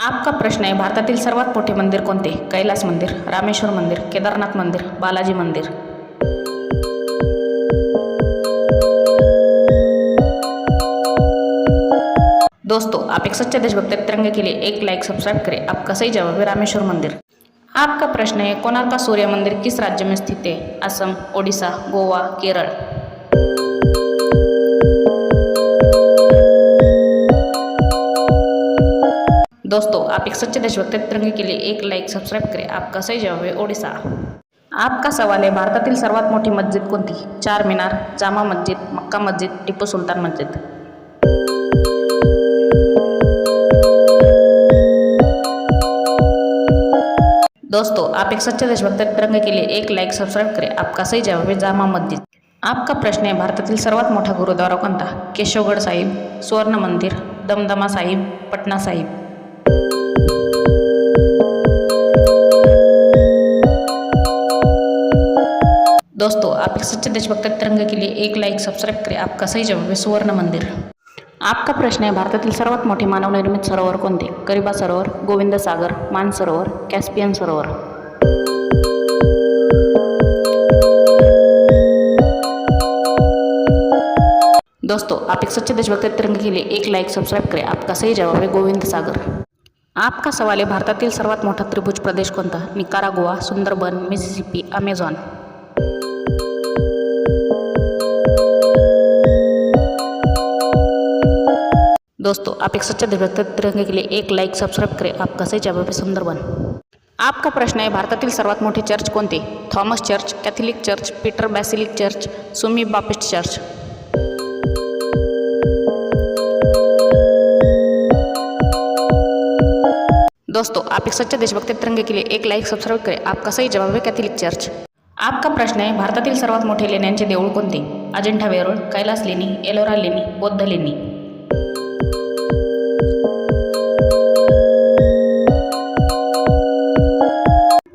आपका प्रश्न है, भारतातील सर्वात मोठे मंदिर कोणते? कैलास मंदिर, रामेश्वर मंदिर, केदारनाथ मंदिर, बालाजी मंदिर. दोस्तों, आप एक सच्चे देशभक्त तिरंगे के लिए एक लाइक सब्सक्राइब करें. आपका सही जवाब है रामेश्वर मंदिर. आपका प्रश्न है, कोणार्क सूर्य मंदिर किस राज्य में स्थित है? असम, ओडिशा, गोवा, केरल. दोस्तों, आप एक सच्चे देशभक्त तिरंगे के लिए एक लाइक सब्सक्राइब करें. आपका सही जवाब है ओडिशा. आपका सवाल है, भारतातील सर्वात मोठी मस्जिद कोणती? चार मीनार, जामा मस्जिद, मक्का मस्जिद, टिपू सुलतान मस्जिद. दोस्तों, आप एक सच्चे देशभक्त तिरंगे के लिए एक लाइक सब्सक्राइब करें. आपका सही जवाब है जामा मस्जिद. आपका प्रश्न है, भारतातील सर्वात मोठा गुरुद्वारा कोणता? केशवगढ़ साहिब, स्वर्ण मंदिर, दमदमा साहिब, पटना साहिब. दोस्तों, आप एक सच्चे देशभक्त तिरंगे के लिए एक लाइक सब्सक्राइब करें. आपका सही जवाब है सुवर्ण मंदिर. आपका प्रश्न है, भारतातील सर्वात मोठे मानवनिर्मित सरोवर कोणते? करिबा सरोवर, गोविंद सागर, मानसरोवर, कॅस्पियन सरोवर. दोस्तों, आप एक सच्चे देशभक्त तिरंगे के लिए एक लाइक सब्सक्राइब करें. आपका सही जवाब है गोविंद सागर. आपका सवाल है, भारतातील सर्वात मोठा त्रिभुज प्रदेश कोणता? Nicaragua, Sundarban, Mississippi, Amazon. दोस्तों, आप एक सच्चे देशभक्त तिरंगे के लिए एक लाइक सब्सक्राइब करें. आपका सही जवाब है सुंदरबन. आपका प्रश्न है, भारतातील सर्वात मोठे चर्च कोणते? Thomas church, catholic church, Peter basilica church, सुमी बापिस्ट चर्च. दोस्तों, आप एक सच्चे देशभक्त तिरंगे के लिए एक लाइक सब्सक्राइब करें. आपका सही जवाब है कॅथलिक चर्च. आपका प्रश्न है, भारतातील सर्वात मोठे लेण्यांचे देऊळ कोणते? अजिंठा वेरूळ, कैलास लेणी, एलोरा लेणी, बौद्ध लेणी.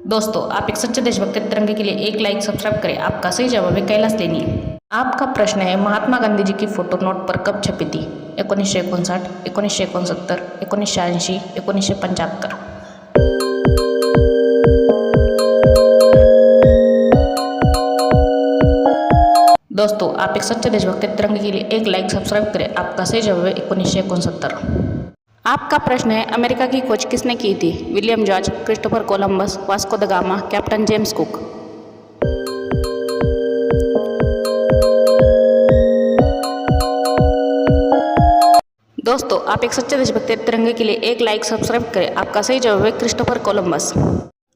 दोस्तों, आप एक सच्चे देशभक्त तिरंगे के लिए एक लाइक सब्सक्राइब करें. आपका सही जवाब है कैलास लेणी. आपका प्रश्न है, महात्मा गांधी जी की फोटो नोट पर कब छपी थी? 1959, 1969, 1980, 1975. दोस्तों, आप एक सच्चे देशभक्त तिरंगे के लिए एक लाइक सब्सक्राइब करें. आपका सही जवाब है 1969. आपका प्रश्न है, अमेरिका की खोज किसने की थी? William George, Christopher Columbus, Vasco the gamma, captain James cook. दोस्तों, आप एक सच्चे देशभक्त तिरंगे के लिए एक लाइक सब्सक्राइब करें. आपका सही जवाब है क्रिस्टोफर कोलंबस.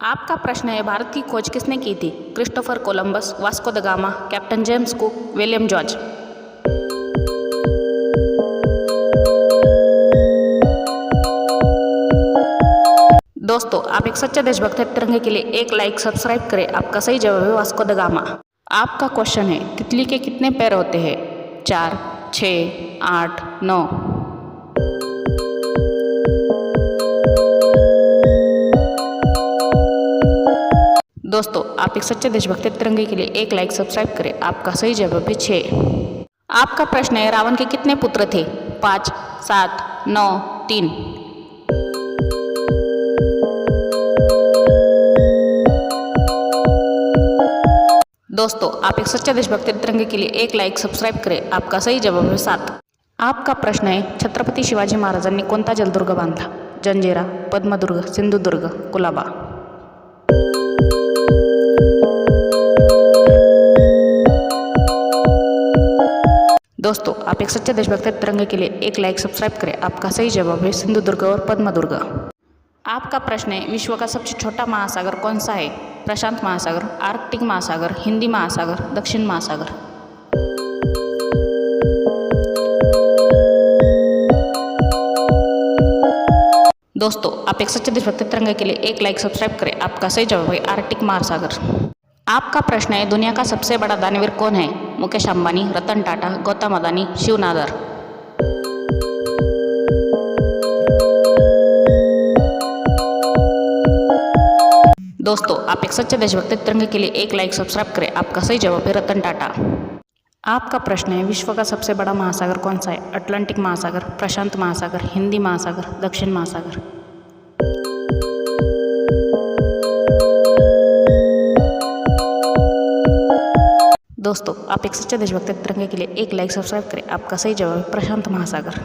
आपका प्रश्न है, भारत की खोज किसने की थी? Christopher Columbus, Vasco the gamma, captain James cook, William George. दोस्तों, आप एक सच्चे देशभक्त तिरंगे के लिए एक लाइक सब्सक्राइब करें. आपका सही जवाब है वास्को द गामा. आपका क्वेश्चन है, तितली के कितने पैर होते हैं? 4, 6, 8, 9. दोस्तों, आप एक सच्चे देशभक्त तिरंगे के लिए एक लाइक सब्सक्राइब करें. आपका सही जवाब है 6. आपका प्रश्न है, रावण के कितने पुत्र थे? 5, 7, 9, 3. दोस्तों, आप एक सच्चे देशभक्त तिरंगे के लिए एक लाइक सब्सक्राइब करें. आपका सही जवाब है 7. आपका प्रश्न है, छत्रपती शिवाजी महाराजांनी कोणता जलदुर्ग बांधला? जंजिरा, पद्मदुर्ग, सिंधुदुर्ग, कुलाबा. दोस्तों, आप एक सच्चे देशभक्त तिरंगे के लिए एक लाइक सब्सक्राइब करें. आपका सही जवाब है सिंधुदुर्ग और पद्मदुर्ग. आपका प्रश्न है, विश्व का सबसे छोटा महासागर कौन सा है? प्रशांत महासागर, आर्कटिक महासागर, हिंदी महासागर, दक्षिण महासागर. दोस्तों, आप एक सच्चे देशभक्त तिरंगे के लिए एक लाइक सब्सक्राइब करें. आपका सही जवाब है आर्कटिक महासागर. आपका प्रश्न है, दुनिया का सबसे बड़ा दानवीर कौन है? मुकेश अंबानी, रतन टाटा, गौतम अदानी, शिव नादर. दोस्तों, आप एक सच्चे देशभक्त तिरंगे के लिए एक लाइक सब्सक्राइब करें. आपका सही जवाब है रतन टाटा. आपका प्रश्न है, विश्व का सबसे बड़ा महासागर कौन सा है? अटलांटिक महासागर, प्रशांत महासागर, हिंदी महासागर, दक्षिण महासागर. दोस्तों, आप एक सच्चे देशभक्त तिरंगे के लिए एक लाईक सब्सक्राइब करें. आपका सही जवाब है प्रशांत महासागर.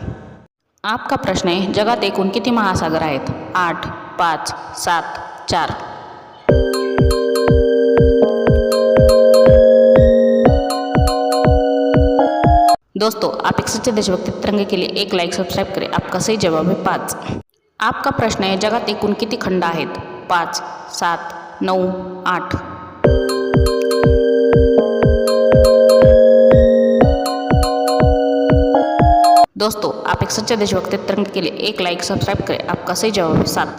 आपका प्रश्न आहे, जगात एकूण किती महासागर आहेत? 8, 5, 7, 4. दोस्तों, आप एक सच्चे देशभक्त तिरंगे के लिए एक लाईक सब्सक्राइब करें. आपका सही जवाब है 5. आपका प्रश्न आहे, जगात एकूण किती खंड आहेत? 5, 7, 9, 8. दोस्तों, आप एक सच्चे देशभक्त तिरंगे के लिए एक लाईक सब्सक्राइब करें. आपका सही जवाब है 7.